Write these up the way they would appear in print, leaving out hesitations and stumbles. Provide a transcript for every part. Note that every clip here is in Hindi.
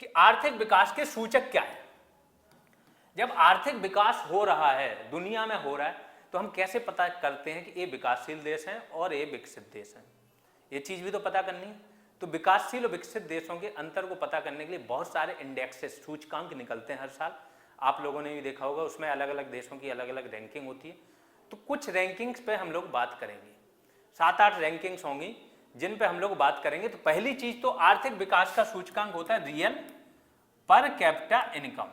कि आर्थिक विकास के सूचक क्या है। जब आर्थिक विकास हो रहा है, दुनिया में हो रहा है, तो हम कैसे पता करते हैं कि ये विकासशील देश हैं और ये विकसित देश हैं? ये चीज भी तो पता करनी है। तो विकासशील और विकसित देशों के अंतर को पता करने के लिए बहुत सारे इंडेक्सेस, सूचकांक निकलते हैं हर साल। आप लोगों ने भी देखा होगा, उसमें अलग अलग देशों की अलग अलग रैंकिंग होती है। तो कुछ रैंकिंग्स पे हम लोग बात करेंगे, 7-8 रैंकिंग्स होंगी जिन पे हम लोग बात करेंगे। तो पहली चीज तो आर्थिक विकास का सूचकांक होता है रियल पर कैपिटा इनकम,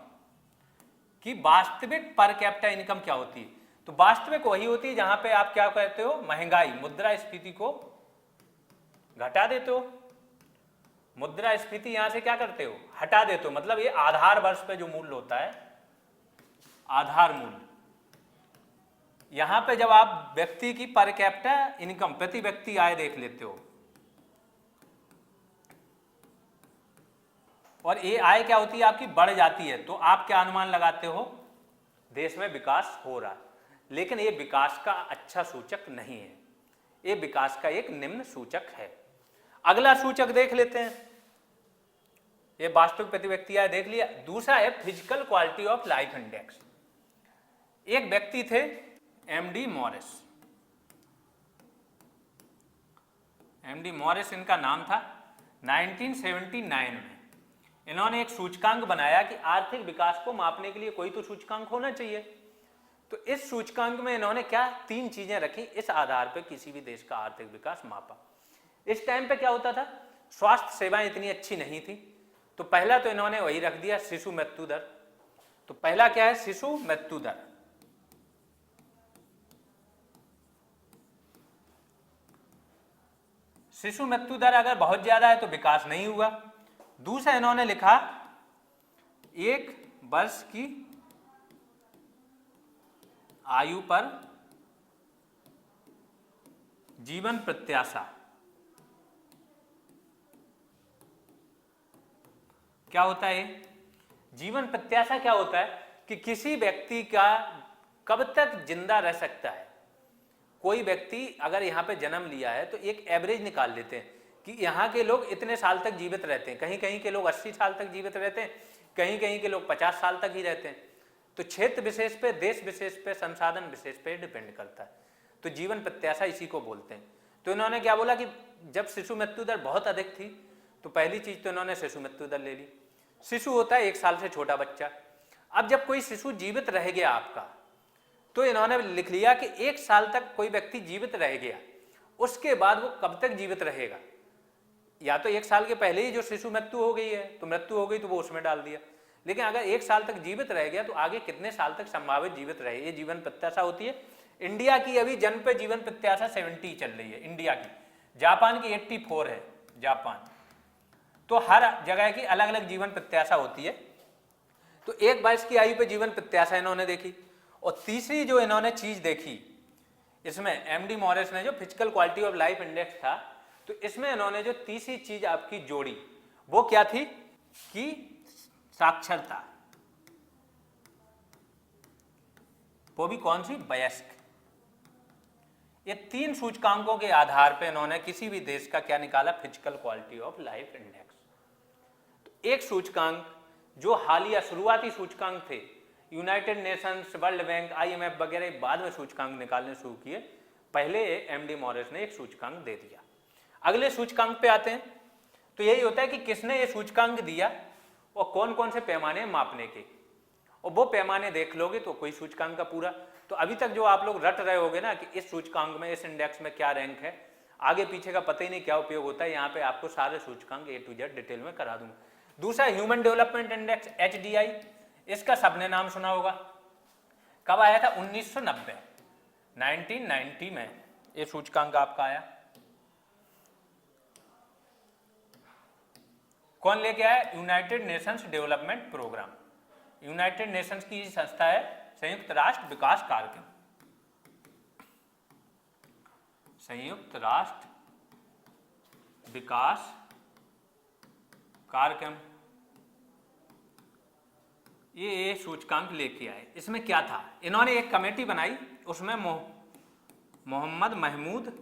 कि वास्तविक पर कैपिटा इनकम क्या होती है। तो वास्तविक वही होती है जहां पे आप क्या कहते हो, महंगाई, मुद्रास्फीति को घटा देते हो। मुद्रास्फीति यहां से क्या करते हो, हटा देते हो। मतलब ये आधार वर्ष पे जो मूल्य होता है, आधार मूल्य, यहां पे जब आप व्यक्ति की पर कैपिटा इनकम, प्रति व्यक्ति आय देख लेते हो, और ये आय क्या होती है आपकी, बढ़ जाती है, तो आप क्या अनुमान लगाते हो, देश में विकास हो रहा है। लेकिन ये विकास का अच्छा सूचक नहीं है, ये विकास का एक निम्न सूचक है। अगला सूचक देख लेते हैं, ये वास्तविक प्रति व्यक्ति आय देख लिया। दूसरा है physical quality of life index. एक व्यक्ति थे एमडी मॉरिस, एमडी मॉरिस इनका नाम था। 1979 में इन्होंने एक सूचकांक बनाया कि आर्थिक विकास को मापने के लिए कोई तो सूचकांक होना चाहिए। तो इस सूचकांक में इन्होंने क्या 3 चीजें रखी, इस आधार पर किसी भी देश का आर्थिक विकास मापा। इस टाइम पे क्या होता था, स्वास्थ्य सेवाएं इतनी अच्छी नहीं थी। तो पहला तो इन्होंने वही रख दिया, शिशु मृत्यु दर। तो पहला क्या है, शिशु मृत्यु दर। शिशु मृत्यु दर अगर बहुत ज्यादा है तो विकास नहीं हुआ। दूसरा इन्होंने लिखा 1 वर्ष की आयु पर जीवन प्रत्याशा। क्या होता है जीवन प्रत्याशा? क्या होता है कि किसी व्यक्ति का कब तक जिंदा रह सकता है। कोई व्यक्ति अगर यहाँ पे जन्म लिया है तो एक एवरेज निकाल लेते हैं कि यहाँ के लोग इतने साल तक जीवित रहते हैं। कहीं कहीं के लोग 80 साल तक जीवित रहते हैं, कहीं कहीं के लोग 50 साल तक ही रहते हैं। तो क्षेत्र विशेष पे, देश विशेष पे, संसाधन विशेष पे डिपेंड करता है। तो जीवन प्रत्याशा इसी को बोलते हैं। तो इन्होंने क्या बोला कि जब शिशु मृत्यु दर बहुत अधिक थी तो पहली चीज तो इन्होंने शिशु मृत्यु दर ले ली। शिशु होता है 1 साल से छोटा बच्चा। अब जब कोई शिशु जीवित रह गया आपका, तो इन्होंने लिख लिया कि 1 साल तक कोई व्यक्ति जीवित रह गया, उसके बाद वो कब तक जीवित रहेगा। या तो 1 साल के पहले ही जो शिशु मृत्यु हो गई है तो मृत्यु हो गई तो वो उसमें डाल दिया, लेकिन अगर 1 साल तक जीवित रह गया तो आगे कितने साल तक संभावित जीवित रहे, ये जीवन प्रत्याशा होती है। इंडिया की अभी जन्म पे जीवन प्रत्याशा 70 चल रही है इंडिया की। जापान की 84 है, जापान। तो हर जगह की अलग अलग जीवन प्रत्याशा होती है। तो 1 वर्ष की आयु पे जीवन प्रत्याशा इन्होंने देखी। और तीसरी जो इन्होंने चीज देखी इसमें, एमडी मॉरिस ने जो physical quality of life index था, तो इसमें इन्होंने जो तीसरी चीज आपकी जोड़ी वो क्या थी कि साक्षरता। वो भी कौन सी, वयस्क। ये 3 सूचकांकों के आधार पर इन्होंने किसी भी देश का क्या निकाला, physical quality of life index. तो एक सूचकांक जो हालिया शुरुआती सूचकांक थे, United Nations, world bank, IMF वगैरह बाद में सूचकांक निकालने शुरू किए, पहले एमडी मॉरिस ने एक सूचकांक दे दिया। अगले सूचकांक पे आते हैं। तो यही होता है कि किसने ये सूचकांक दिया और कौन कौन से पैमाने मापने के, और वो पैमाने देख लोगे तो कोई सूचकांक का पूरा। तो अभी तक जो आप लोग रट रहे होगे ना कि इस सूचकांक में, इस इंडेक्स में क्या रैंक है, आगे पीछे का पता ही नहीं क्या उपयोग होता है। यहाँ पे आपको सारे सूचकांक A to Z डिटेल में करा दूंगा। दूसरा ह्यूमन डेवलपमेंट इंडेक्स, HDI, इसका सबने नाम सुना होगा। कब आया था, 1990 में ये सूचकांक आपका आया। कौन लेके आया, United Nations Development Programme. United Nations की संस्था है, संयुक्त राष्ट्र विकास कार्यक्रम, संयुक्त राष्ट्र विकास कार्यक्रम। ये सूचकांक लेके आए। इसमें क्या था, इन्होंने एक कमेटी बनाई, उसमें मोहम्मद महमूद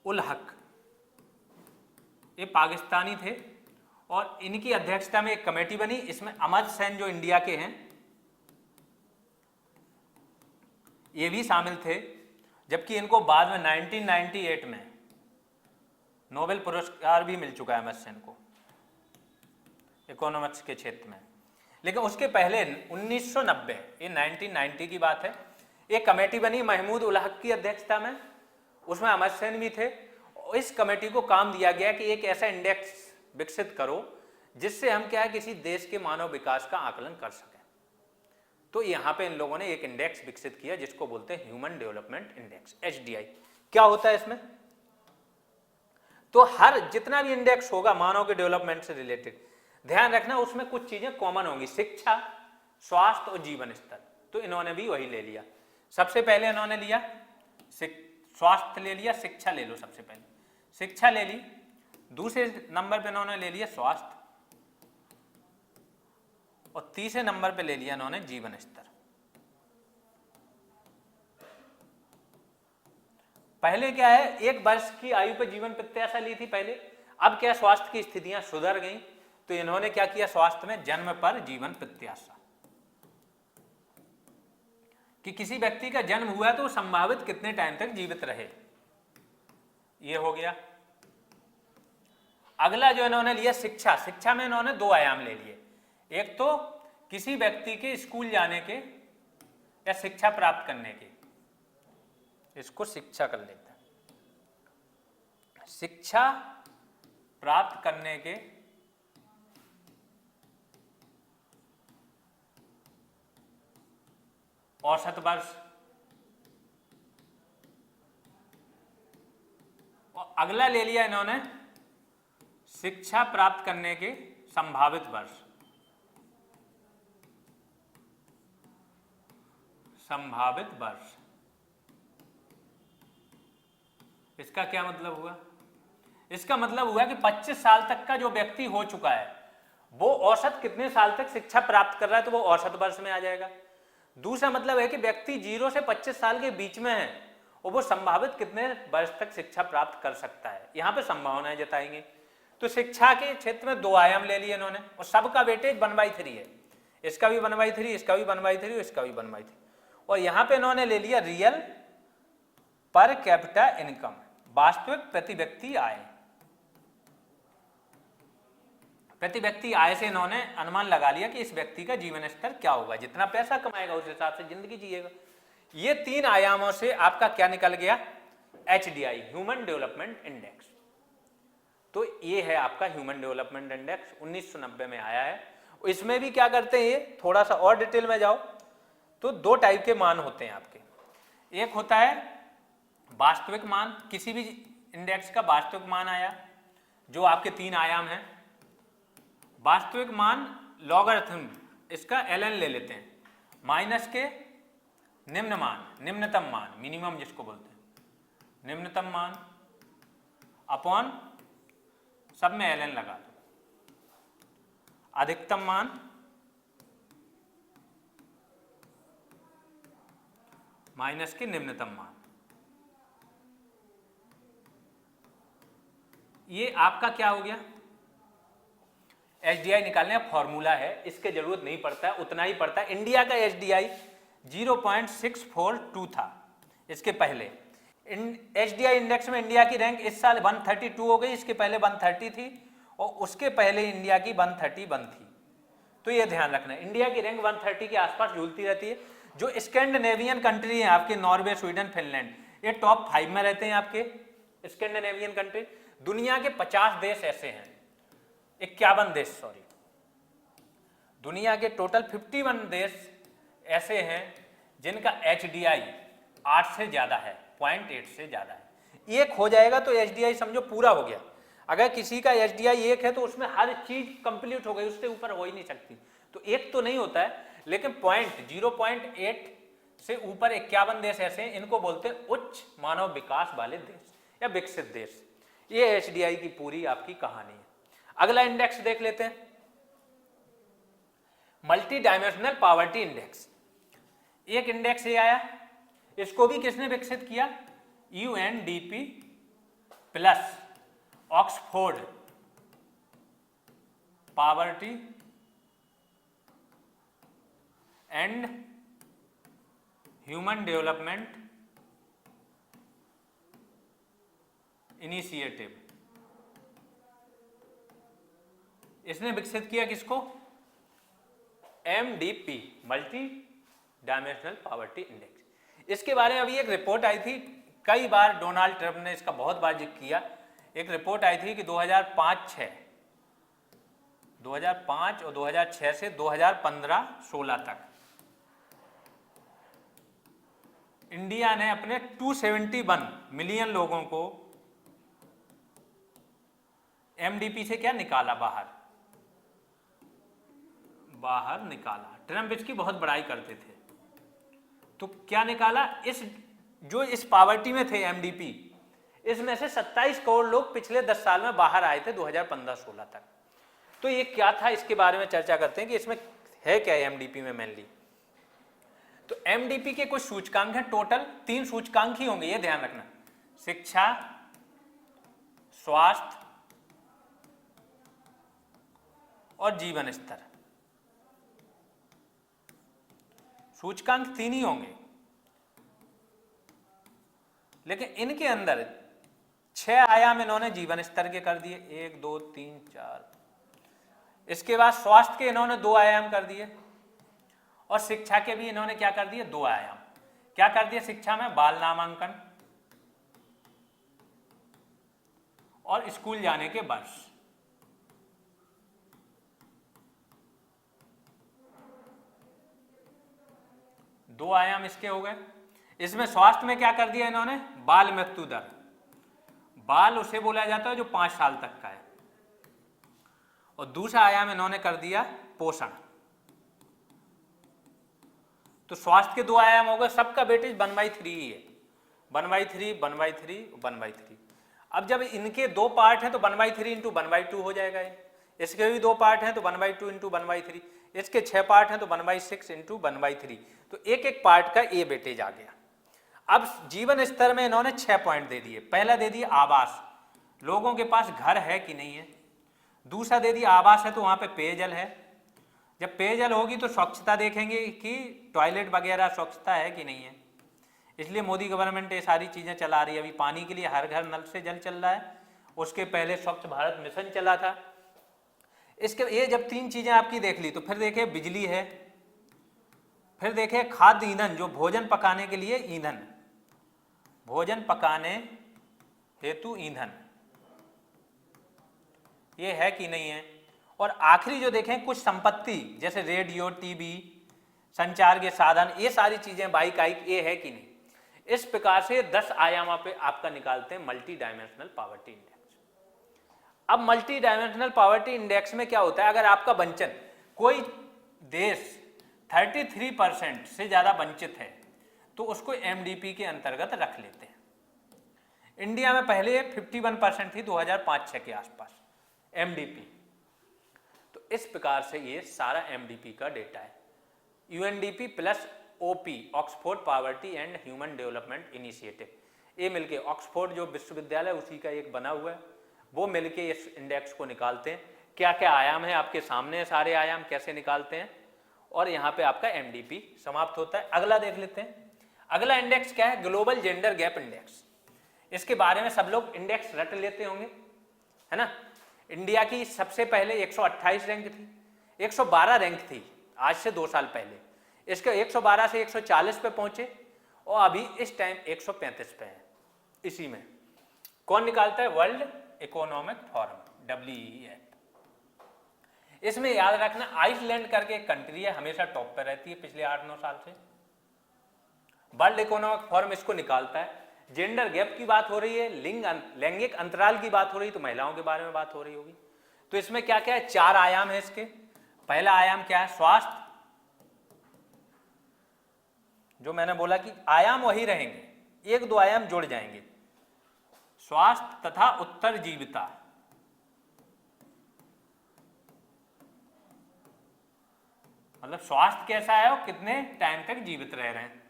उल हक, ये पाकिस्तानी थे, और इनकी अध्यक्षता में एक कमेटी बनी, इसमें अमर्त्य सेन जो इंडिया के हैं ये भी शामिल थे, जबकि इनको बाद में 1998 में नोबेल पुरस्कार भी मिल चुका है अमर्त्य सेन को इकोनॉमिक्स के क्षेत्र में। लेकिन उसके पहले 1990, ये 1990 की बात है, एक कमेटी बनी महमूद उल हक की अध्यक्षता में, उसमें अमर्त्य सेन भी थे। इस कमेटी को काम दिया गया कि एक ऐसा इंडेक्स विकसित करो जिससे हम क्या है किसी देश के मानव विकास का आकलन कर सकें। तो यहाँ पे इन लोगों ने एक इंडेक्स विकसित किया जिसको बोलते हैं ह्यूमन डेवलपमेंट इंडेक्स, HDI। क्या होता है इसमें? तो हर जितना भी इंडेक्स होगा मानव के डेवलपमेंट से रिलेटेड, ध्यान रखना उसमें कुछ चीजें कॉमन होंगी, शिक्षा, स्वास्थ्य और जीवन स्तर। तो इन्होंने भी वही ले लिया। सबसे पहले इन्होंने लिया स्वास्थ्य ले लिया, शिक्षा ले लो, सबसे पहले शिक्षा ले ली, दूसरे नंबर पे इन्होंने ले लिया स्वास्थ्य, और तीसरे नंबर पे ले लिया इन्होंने जीवन स्तर। पहले क्या है, 1 वर्ष की आयु पर जीवन प्रत्याशा ली थी पहले, अब क्या स्वास्थ्य की स्थितियां सुधर गई, तो इन्होंने क्या किया स्वास्थ्य में जन्म पर जीवन प्रत्याशा, कि किसी व्यक्ति का जन्म हुआ तो संभावित कितने टाइम तक जीवित रहे, ये हो गया। अगला जो इन्होंने लिया शिक्षा, शिक्षा में इन्होंने 2 आयाम ले लिए, एक तो किसी व्यक्ति के स्कूल जाने के या शिक्षा प्राप्त करने के, इसको शिक्षा कर लेते हैं, शिक्षा प्राप्त करने के औसत वर्ष, और अगला ले लिया इन्होंने शिक्षा प्राप्त करने के संभावित वर्ष, संभावित वर्ष। इसका क्या मतलब हुआ? इसका मतलब हुआ कि 25 साल तक का जो व्यक्ति हो चुका है वो औसत कितने साल तक शिक्षा प्राप्त कर रहा है, तो वो औसत वर्ष में आ जाएगा। दूसरा मतलब है कि व्यक्ति 0 से 25 साल के बीच में है और वो संभावित कितने वर्ष तक शिक्षा प्राप्त कर सकता है, यहाँ पे संभावनाएं जताएंगे। तो शिक्षा के क्षेत्र में 2 आयाम ले लिए इन्होंने, और सबका वेटेज 1/3 है, इसका भी 1/3, इसका भी 1/3 और इसका भी 1/3। और यहाँ पे इन्होंने ले लिया रियल पर कैपिटा इनकम, वास्तविक प्रति व्यक्ति आय। प्रति व्यक्ति आय से इन्होंने अनुमान लगा लिया कि इस व्यक्ति का जीवन स्तर क्या होगा, जितना पैसा कमाएगा उस हिसाब से जिंदगी जिएगा। ये 3 आयामों से आपका क्या निकल गया, HDI, ह्यूमन डेवलपमेंट इंडेक्स। तो ये है आपका ह्यूमन डेवलपमेंट इंडेक्स, 1990 में आया है। इसमें भी क्या करते हैं, थोड़ा सा और डिटेल में जाओ तो 2 टाइप के मान होते हैं आपके। एक होता है वास्तविक मान, किसी भी इंडेक्स का वास्तविक मान आया जो आपके 3 आयाम हैं। वास्तविक मान लॉगरिथम, इसका ln ले लेते हैं, माइनस के निम्न मान, निम्नतम मान, मिनिमम जिसको बोलते हैं, निम्नतम मान अपॉन सब में ln लगा दो, अधिकतम मान माइनस के निम्नतम मान। ये आपका क्या हो गया, HDI निकालने का फॉर्मूला है, इसके जरूरत नहीं पड़ता है, उतना ही पड़ता है। इंडिया का HDI 0.642 था इसके पहले। HDI इंडेक्स में इंडिया की रैंक इस साल 132 हो गई, इसके पहले 130 थी और उसके पहले इंडिया की 131 थी। तो ये ध्यान रखना, इंडिया की रैंक 130 के आसपास झूलती रहती है। जो स्कैंडिनेवियन कंट्री हैं आपके, नॉर्वे, स्वीडन, फिनलैंड, ये टॉप 5 में रहते हैं आपके स्कैंडिनेवियन कंट्री। दुनिया के 50 देश ऐसे हैं, 51 देश सॉरी, दुनिया के टोटल 51 देश ऐसे हैं जिनका HDI 8 से ज्यादा है, 0.8 से ज्यादा है। 1 हो जाएगा तो HDI समझो पूरा हो गया। अगर किसी का HDI 1 है तो उसमें हर चीज कंप्लीट हो गई, उससे ऊपर हो ही नहीं सकती। तो 1 तो नहीं होता है, लेकिन 0.8 से ऊपर 51 देश ऐसे हैं, इनको बोलते हैं उच्च मानव विकास वाले देश या विकसित देश। ये HDI की पूरी आपकी कहानी है। अगला इंडेक्स देख लेते हैं, मल्टी डायमेंशनल पॉवर्टी इंडेक्स। एक इंडेक्स ये आया, इसको भी किसने विकसित किया, UNDP plus Oxford poverty and human development initiative. इसने विकसित किया किसको? MDP, multi dimensional poverty index. इसके बारे में अभी एक रिपोर्ट आई थी, कई बार डोनाल्ड ट्रंप ने इसका बहुत बार जिक्र किया। एक रिपोर्ट आई थी कि 2005 और 2006 से 2015-16 तक इंडिया ने अपने 271 मिलियन लोगों को MDP से क्या निकाला, बाहर निकाला। ट्रंप इसकी बहुत बड़ाई करते थे। तो क्या निकाला? इस पॉवर्टी में थे MDP, इसमें से 27 करोड़ लोग पिछले 10 साल में बाहर आए थे 2015-16 तक। तो ये क्या था, इसके बारे में चर्चा करते हैं कि इसमें है क्या MDP में मेनली। तो MDP के कुछ सूचकांक हैं, टोटल 3 सूचकांक ही होंगे, ये ध्यान रखना। शिक्षा, स्वास्थ्य और जीवन स्तर, सूचकांक 3 ही होंगे। लेकिन इनके अंदर 6 आयाम इन्होंने जीवन स्तर के कर दिए, 1 2 3 4। इसके बाद स्वास्थ्य के इन्होंने 2 आयाम कर दिए, और शिक्षा के भी इन्होंने क्या कर दिए, 2 आयाम। क्या कर दिए शिक्षा में? बाल नामांकन और स्कूल जाने के वर्ष। दो आयाम इसके हो गए। इसमें स्वास्थ्य में क्या कर दिया इन्होंने? बाल मृत्यु दर। बाल उसे बोला जाता है जो 5 साल तक का है। और दूसरा आयाम इन्होंने कर दिया पोषण। तो स्वास्थ्य के 2 आयाम हो गए, सबका वेटेज 1/3 ही है, 1/3 1/3 1/3। अब जब इनके 2 पार्ट हैं तो 1/3 इंटू 1/2 हो जाएगा। इसके भी 2 पार्ट हैं तो 1/2 इंटू 1/3। इसके 6 पार्ट हैं तो 1/6 इंटू 1/3। तो एक एक पार्ट का ये वेटेज आ गया। अब जीवन स्तर में इन्होंने 6 पॉइंट दे दिए। पहला दे दिया आवास, लोगों के पास घर है कि नहीं है। दूसरा दे दिया आवास है तो वहां पे पेयजल है। जब पेयजल होगी तो स्वच्छता देखेंगे कि टॉयलेट वगैरह स्वच्छता है कि नहीं है। इसलिए मोदी गवर्नमेंट ये सारी चीजें चला रही है। अभी पानी के लिए हर घर नल से जल चल रहा है, उसके पहले स्वच्छ भारत मिशन चला था। इसके ये जब 3 चीजें आपकी देख ली तो फिर देखे बिजली है, फिर देखे खाद्य ईंधन, जो भोजन पकाने के लिए ईंधन, भोजन पकाने हेतु ईंधन, ये है कि नहीं है। और आखिरी जो देखें कुछ संपत्ति जैसे रेडियो, टीवी, संचार के साधन, ये सारी चीजें, बाइक आइक, ये है कि नहीं। इस प्रकार से 10 आयामों पे आपका निकालते हैं मल्टी डायमेंशनल पॉवर्टी इंडेक्स। अब मल्टी डायमेंशनल पॉवर्टी इंडेक्स में क्या होता है, अगर आपका वंचन, कोई देश 33% से ज्यादा वंचित है तो उसको MDP के अंतर्गत रख लेते हैं। इंडिया में पहले 51% थी 2005-06 के आसपास MDP। तो इस प्रकार से ये सारा MDP का डेटा है। UNDP plus OP, Oxford poverty and human development initiative, ये मिलके ऑक्सफोर्ड जो विश्वविद्यालय उसी का एक बना हुआ है, वो मिलके इस इंडेक्स को निकालते हैं। क्या क्या आयाम है आपके सामने, सारे आयाम कैसे निकालते हैं, और यहाँ पे आपका MDP समाप्त होता है। अगला देख लेते हैं। अगला इंडेक्स क्या है? Global gender gap index. इसके बारे में सब लोग इंडेक्स रट लेते होंगे, है ना। इंडिया की सबसे पहले 128 रैंक थी, 112 रैंक थी आज से 2 साल पहले। इसके 112 से 140 पे पहुंचे और अभी इस टाइम 135 पे है। इसी में कौन निकालता है? World economic forum, WEF। इसमें याद रखना आइसलैंड करके एक कंट्री है, हमेशा टॉप पे रहती है पिछले 8-9 साल से। वर्ल्ड इकोनॉमिक फोरम इसको निकालता है। जेंडर गैप की बात हो रही है, लैंगिक अंतराल की बात हो रही है, तो महिलाओं के बारे में बात हो रही होगी। तो इसमें क्या क्या है? 4 आयाम है इसके। पहला आयाम क्या है? स्वास्थ्य, जो मैंने बोला कि आयाम वही रहेंगे, 1-2 आयाम जुड़ जाएंगे। स्वास्थ्य तथा उत्तरजीविता, मतलब स्वास्थ्य कैसा है और कितने टाइम तक जीवित रह रहे हैं।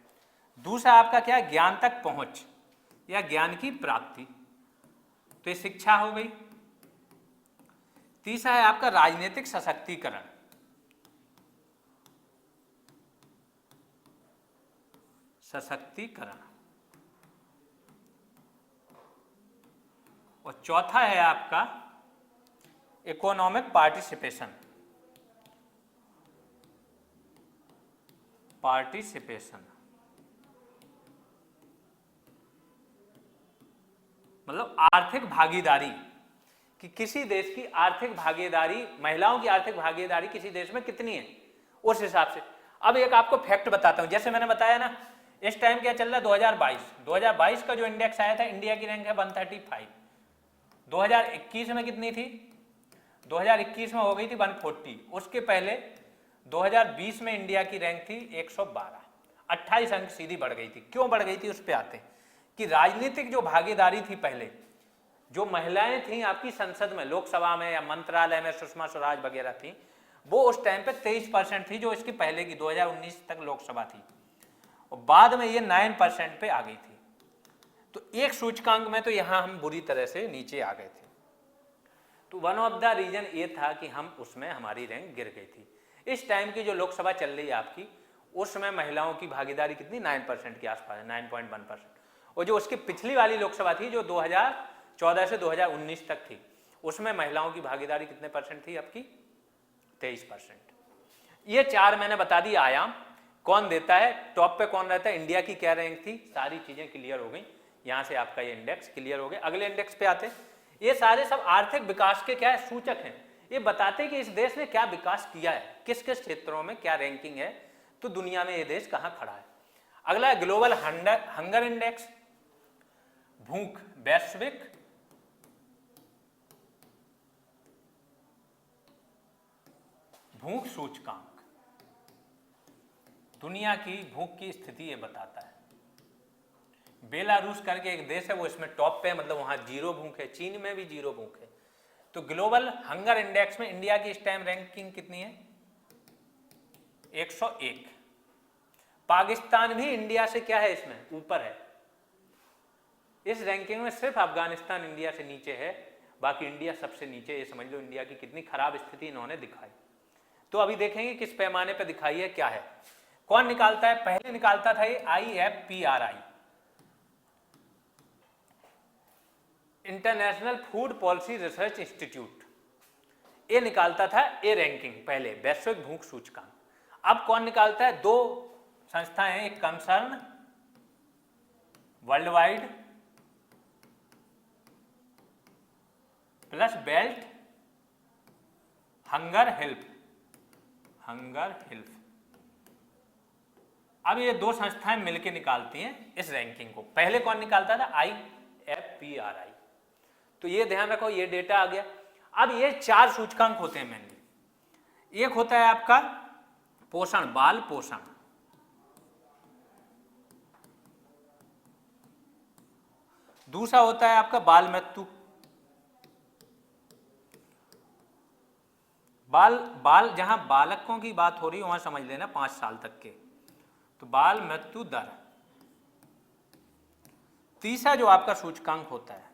दूसरा आपका क्या है? ज्ञान तक पहुंच या ज्ञान की प्राप्ति, तो ये शिक्षा हो गई। तीसरा है आपका राजनीतिक सशक्तिकरण। सशक्तिकरण। और चौथा है आपका इकोनॉमिक पार्टिसिपेशन। पार्टिसिपेशन मतलब आर्थिक भागीदारी, कि किसी देश की आर्थिक भागीदारी, महिलाओं की आर्थिक भागीदारी किसी देश में कितनी है, उस हिसाब से। अब एक आपको फैक्ट बताता हूं, जैसे मैंने बताया ना, इस टाइम क्या चल रहा है 2022 का जो इंडेक्स आया था, इंडिया की रैंक है 135। 2021 में कितनी थी? 2021 में हो गई थी 140। उसके पहले 2020 में इंडिया की रैंक थी 112, 28 अंक सीधी बढ़ गई थी। क्यों बढ़ गई थी उस पर आते हैं कि राजनीतिक जो भागीदारी थी पहले, जो महिलाएं थी आपकी संसद में, लोकसभा में या मंत्रालय में, सुषमा स्वराज वगैरह थी, वो उस टाइम पे 23% थी, जो इसकी पहले की 2019 तक लोकसभा थी, और बाद में ये 9% पे आ गई थी। तो एक सूचकांक में तो यहां हम बुरी तरह से नीचे आ गए थे। तो वन ऑफ द रीजन ये था कि हम उसमें हमारी रैंक गिर गई थी। इस टाइम की जो लोकसभा चल रही है आपकी, उसमें महिलाओं की भागीदारी कितनी, 9% के आसपास है, 9.1%। और जो उसकी पिछली वाली लोकसभा थी, जो 2014 से 2019 तक थी, उसमें महिलाओं की भागीदारी कितने परसेंट थी आपकी, 23%। ये चार मैंने बता दी आयाम। कौन देता है, टॉप पे कौन रहता है, इंडिया की क्या रैंक थी, सारी चीजें क्लियर हो गई। यहां से आपका ये इंडेक्स क्लियर हो गया। अगले इंडेक्स पे आते हैं। ये सारे सब आर्थिक विकास के क्या है, सूचक हैं। ये बताते हैं कि इस देश ने क्या विकास किया है, किस किस क्षेत्रों में क्या रैंकिंग है, तो दुनिया में ये देश कहां खड़ा है। अगला है ग्लोबल हंगर इंडेक्स, भूख वैश्विक भूख सूचकांक, दुनिया की भूख की स्थिति ये बताता है। बेलारूस करके एक देश है, वो इसमें टॉप पे है, मतलब वहां जीरो भूख है। चीन में भी जीरो भूख है। तो ग्लोबल हंगर इंडेक्स में इंडिया की इस टाइम रैंकिंग कितनी है, 101। पाकिस्तान भी इंडिया से क्या है, इसमें ऊपर है। इस रैंकिंग में सिर्फ अफगानिस्तान इंडिया से नीचे है, बाकी इंडिया सबसे नीचे। ये समझ लो इंडिया की कितनी खराब स्थिति इन्होंने दिखाई। तो अभी देखेंगे किस पैमाने पर दिखाई है, क्या है, कौन निकालता है। पहले निकालता था ये IFPRI, international food policy research institute. ये निकालता था ये रैंकिंग पहले, वैश्विक भूख सूचकांक। अब कौन निकालता है, दो संस्थाएं हैं, एक concern world wide plus belt hunger help. अब ये दो संस्थाएं मिलकर निकालती हैं इस रैंकिंग को। पहले कौन निकालता था, IFPRI। तो ये ध्यान रखो, ये डेटा आ गया। अब ये चार सूचकांक होते हैं मेनली। एक होता है आपका पोषण, बाल पोषण। दूसरा होता है आपका बाल मृत्यु। बाल जहां बालकों की बात हो रही है वहां समझ लेना 5 साल तक के, तो बाल मृत्यु दर। तीसरा जो आपका सूचकांक होता है,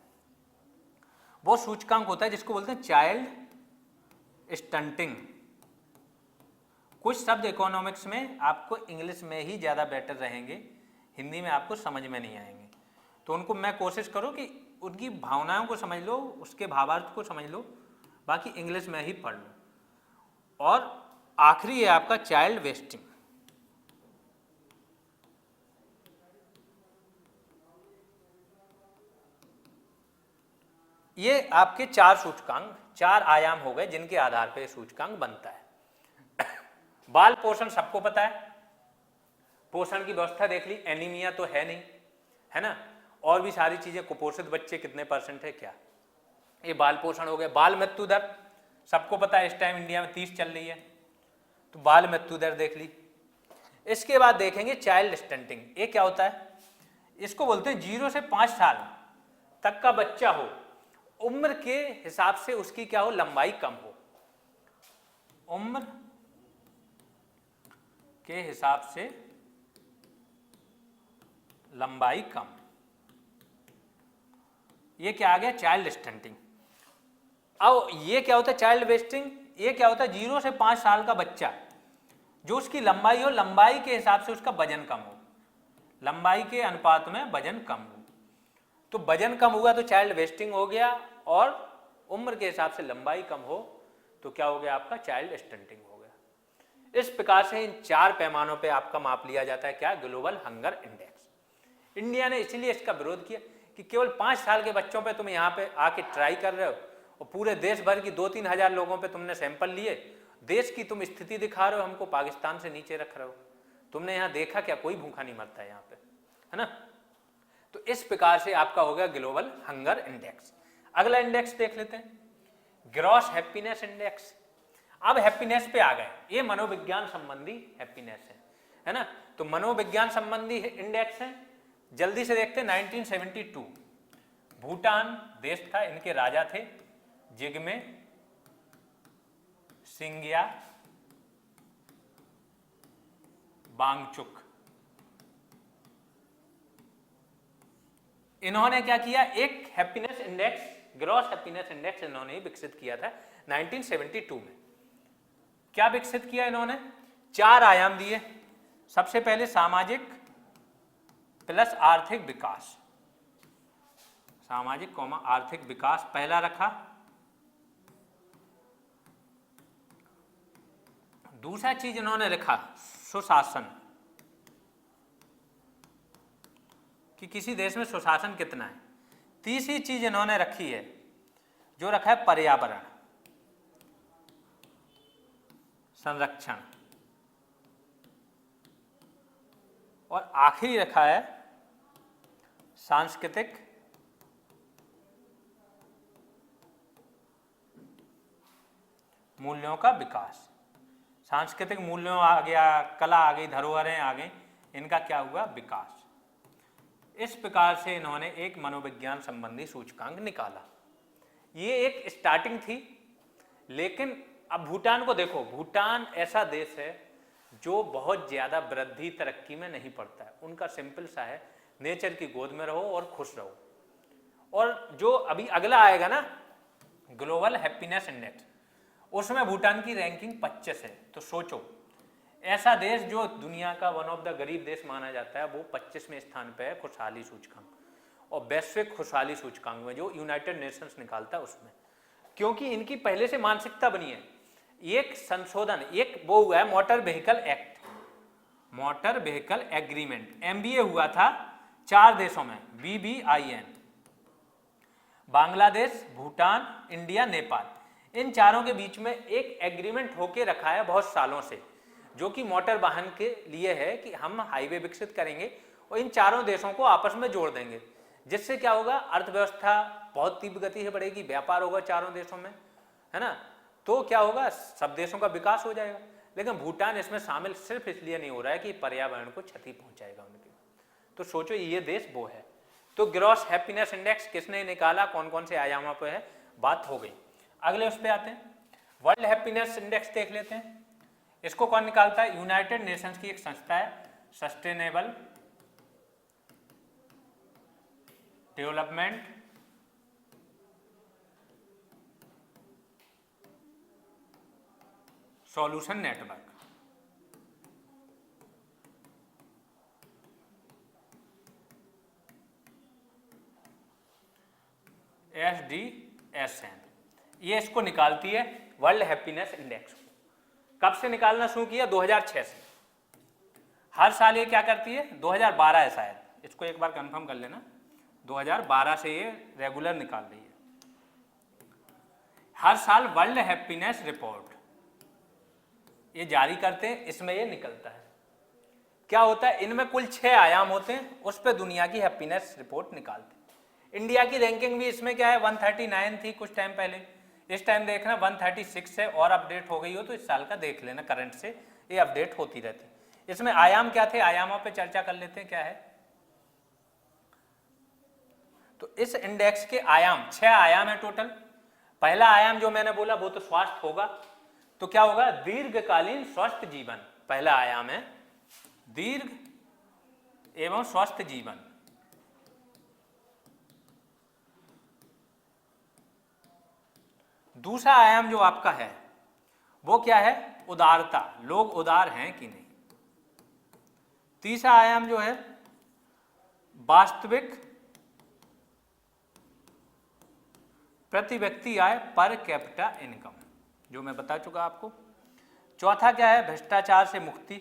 वो सूचकांक होता है जिसको बोलते हैं चाइल्ड स्टंटिंग। कुछ शब्द इकोनॉमिक्स में आपको इंग्लिश में ही ज़्यादा बेटर रहेंगे, हिंदी में आपको समझ में नहीं आएंगे। तो उनको मैं कोशिश करूँ कि उनकी भावनाओं को समझ लो, उसके भावार्थ को समझ लो, बाकी इंग्लिश में ही पढ़ लो। और आखिरी है आपका चाइल्ड वेस्टिंग। ये आपके चार सूचकांक, चार आयाम हो गए जिनके आधार पर सूचकांक बनता है। बाल पोषण सबको पता है, पोषण की व्यवस्था देख ली, एनीमिया तो है नहीं, है ना, और भी सारी चीजें, कुपोषित बच्चे कितने % है क्या, ये बाल पोषण हो गया। बाल मृत्यु दर सबको पता है, इस टाइम इंडिया में 30 चल रही है, तो बाल मृत्यु दर देख ली। इसके बाद देखेंगे चाइल्ड स्टंटिंग। ये क्या होता है, इसको बोलते हैं 0 से 5 साल तक का बच्चा हो, उम्र के हिसाब से उसकी क्या हो, लंबाई कम हो। उम्र के हिसाब से लंबाई कम, ये क्या आ गया, चाइल्ड स्टंटिंग। अब ये क्या होता है चाइल्ड वेस्टिंग, ये क्या होता है 0 से 5 साल का बच्चा जो उसकी लंबाई हो, लंबाई के हिसाब से उसका वजन कम हो, लंबाई के अनुपात में वजन कम हो, तो वजन कम हुआ तो चाइल्ड वेस्टिंग हो गया, और उम्र के हिसाब से लंबाई कम हो तो क्या हो गया आपका चाइल्ड स्टंटिंग हो गया। इस प्रकार से इन 4 पैमानों पे आपका माप लिया जाता है क्या, ग्लोबल हंगर इंडेक्स। इंडिया ने इसलिए इसका विरोध किया कि केवल 5 साल के बच्चों पे तुम यहाँ पे आके ट्राई कर रहे हो और पूरे देश भर की 2-3 हजार लोगों पे तुमने सैंपल लिए, देश की तुम स्थिति दिखा रहे हो, हमको पाकिस्तान से नीचे रख रहे हो। तुमने यहाँ देखा क्या, कोई भूखा नहीं मरता है यहाँ पे, है ना। तो इस प्रकार से आपका हो गया ग्लोबल हंगर इंडेक्स। अगला इंडेक्स देख लेते हैं, ग्रॉस हैप्पीनेस इंडेक्स। अब हैप्पीनेस पे आ गए, ये मनोविज्ञान संबंधी हैप्पीनेस है ना। तो मनोविज्ञान संबंधी इंडेक्स है, जल्दी से देखते हैं। 1972 भूटान देश था, इनके राजा थे जिग्मे सिंगिया वांगचुक। इन्होंने क्या किया, एक happiness index, gross happiness index इन्होंने विकसित किया था 1972 में। क्या विकसित किया इन्होंने, 4 आयाम दिए। सबसे पहले सामाजिक प्लस आर्थिक विकास, सामाजिक कौमा आर्थिक विकास पहला रखा। दूसरा चीज इन्होंने लिखा सुशासन, कि किसी देश में सुशासन कितना है। तीसरी चीज इन्होंने रखी है, जो रखा है पर्यावरण संरक्षण, और आखिरी रखा है सांस्कृतिक मूल्यों का विकास। सांस्कृतिक मूल्यों आ गया, कला आ गई, धरोहरें आ गई, इनका क्या हुआ विकास। इस प्रकार से इन्होंने एक मनोविज्ञान संबंधी सूचकांक निकाला। ये एक स्टार्टिंग थी, लेकिन अब भूटान को देखो, भूटान ऐसा देश है जो बहुत ज्यादा वृद्धि तरक्की में नहीं पड़ता है। उनका सिंपल सा है, नेचर की गोद में रहो और खुश रहो। और जो अभी अगला आएगा ना ग्लोबल हैप्पीनेस इंडेक्स, उसमें भूटान की रैंकिंग 25 है। तो सोचो, ऐसा देश जो दुनिया का वन ऑफ द गरीब देश माना जाता है, वो 25वें स्थान पे है खुशहाली सूचकांक, और वैश्विक खुशहाली सूचकांक में जो यूनाइटेड नेशंस निकालता है उसमें। क्योंकि इनकी पहले से मानसिकता बनी है। एक संशोधन, एक वो हुआ है motor vehicle act, motor vehicle agreement, MBA हुआ था 4 देशों में, BBIN, बांग्लादेश, भूटान, इंडिया, नेपाल। इन चारों के बीच में एक एग्रीमेंट होके रखा है बहुत सालों से, जो कि मोटर वाहन के लिए है कि हम हाईवे विकसित करेंगे और इन चारों देशों को आपस में जोड़ देंगे, जिससे क्या होगा, अर्थव्यवस्था बहुत तीव्र गति से बढ़ेगी, व्यापार होगा चारों देशों में, है ना। तो क्या होगा, सब देशों का विकास हो जाएगा। लेकिन भूटान इसमें शामिल सिर्फ इसलिए नहीं हो रहा है कि पर्यावरण को क्षति पहुंचाएगा उनके। तो सोचो ये देश वो है। तो ग्रॉस हैप्पीनेस इंडेक्स किसने निकाला, कौन कौन से आयामों पे है, बात हो गई। अगले उस पे आते हैं, वर्ल्ड हैप्पीनेस इंडेक्स देख लेते हैं। इसको कौन निकालता है, यूनाइटेड नेशंस की एक संस्था है, sustainable development solution network, SDSN, ये इसको निकालती है वर्ल्ड हैप्पीनेस इंडेक्स। कब से निकालना शुरू किया, 2006 से। हर साल ये क्या करती है, 2012 है शायद, इसको एक बार कंफर्म कर लेना, 2012 से ये रेगुलर निकाल रही है। हर साल वर्ल्ड हैप्पीनेस रिपोर्ट ये जारी करते हैं, इसमें ये निकलता है। क्या होता है, इनमें कुल 6 आयाम होते हैं, उस पर दुनिया की हैप्पीनेस रिपोर्ट निकालते हैं। इंडिया की रैंकिंग भी इसमें क्या है, 139 थी कुछ टाइम पहले, इस टाइम देखना 136 है, और अपडेट हो गई हो तो इस साल का देख लेना, करंट से ये अपडेट होती रहती। इसमें आयाम क्या थे, आयामों पे चर्चा कर लेते हैं क्या है। तो इस इंडेक्स के आयाम 6 आयाम है टोटल। पहला आयाम जो मैंने बोला वो तो स्वास्थ्य होगा, तो क्या होगा, दीर्घकालीन स्वस्थ जीवन, पहला आयाम है दीर्घ एवं स्वस्थ जीवन। दूसरा आयाम जो आपका है वो क्या है? उदारता, लोग उदार हैं कि नहीं। तीसरा आयाम जो है वास्तविक प्रति व्यक्ति आय, पर कैपिटा इनकम, जो मैं बता चुका आपको। चौथा क्या है? भ्रष्टाचार से मुक्ति,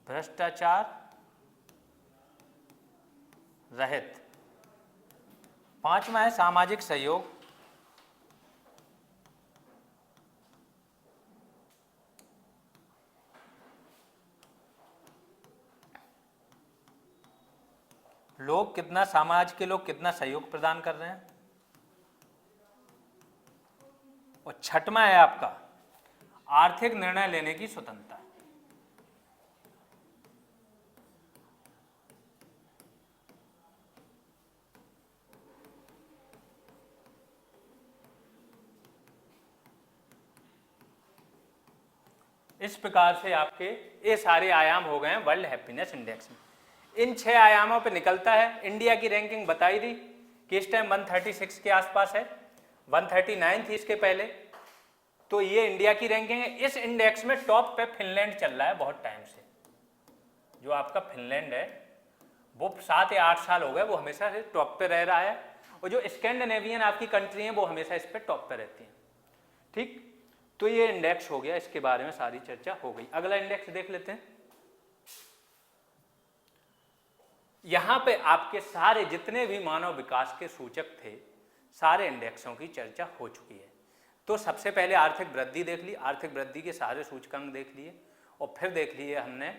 भ्रष्टाचार रहित। पांचवा है सामाजिक सहयोग, लोग कितना, समाज के लोग कितना सहयोग प्रदान कर रहे हैं। और छठवां है आपका आर्थिक निर्णय लेने की स्वतंत्रता। इस प्रकार से आपके ये सारे आयाम हो गए हैं वर्ल्ड हैप्पीनेस इंडेक्स में। इन 6 आयामों पे निकलता है। इंडिया की रैंकिंग बताई दी कि इस टाइम 136 के आसपास है, 139 थी इसके पहले। तो ये इंडिया की रैंकिंग है। इस इंडेक्स में टॉप पे फिनलैंड चल रहा है बहुत टाइम से। जो आपका फिनलैंड है वो 7 या 8 साल हो गए वो हमेशा से टॉप पे रह रहा है। और जो स्कैंडिनेवियन आपकी कंट्री है वो हमेशा इस पे टॉप पे रहती हैं। ठीक, तो ये इंडेक्स हो गया, इसके बारे में सारी चर्चा हो गई। अगला इंडेक्स देख लेते हैं। यहां पे आपके सारे जितने भी मानव विकास के सूचक थे, सारे इंडेक्सों की चर्चा हो चुकी है। तो सबसे पहले आर्थिक वृद्धि देख ली, आर्थिक वृद्धि के सारे सूचकांक देख लिए, और फिर देख लिए हमने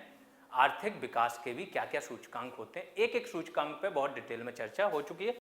आर्थिक विकास के भी क्या क्या सूचकांक होते हैं। एक एक सूचकांक पे बहुत डिटेल में चर्चा हो चुकी है।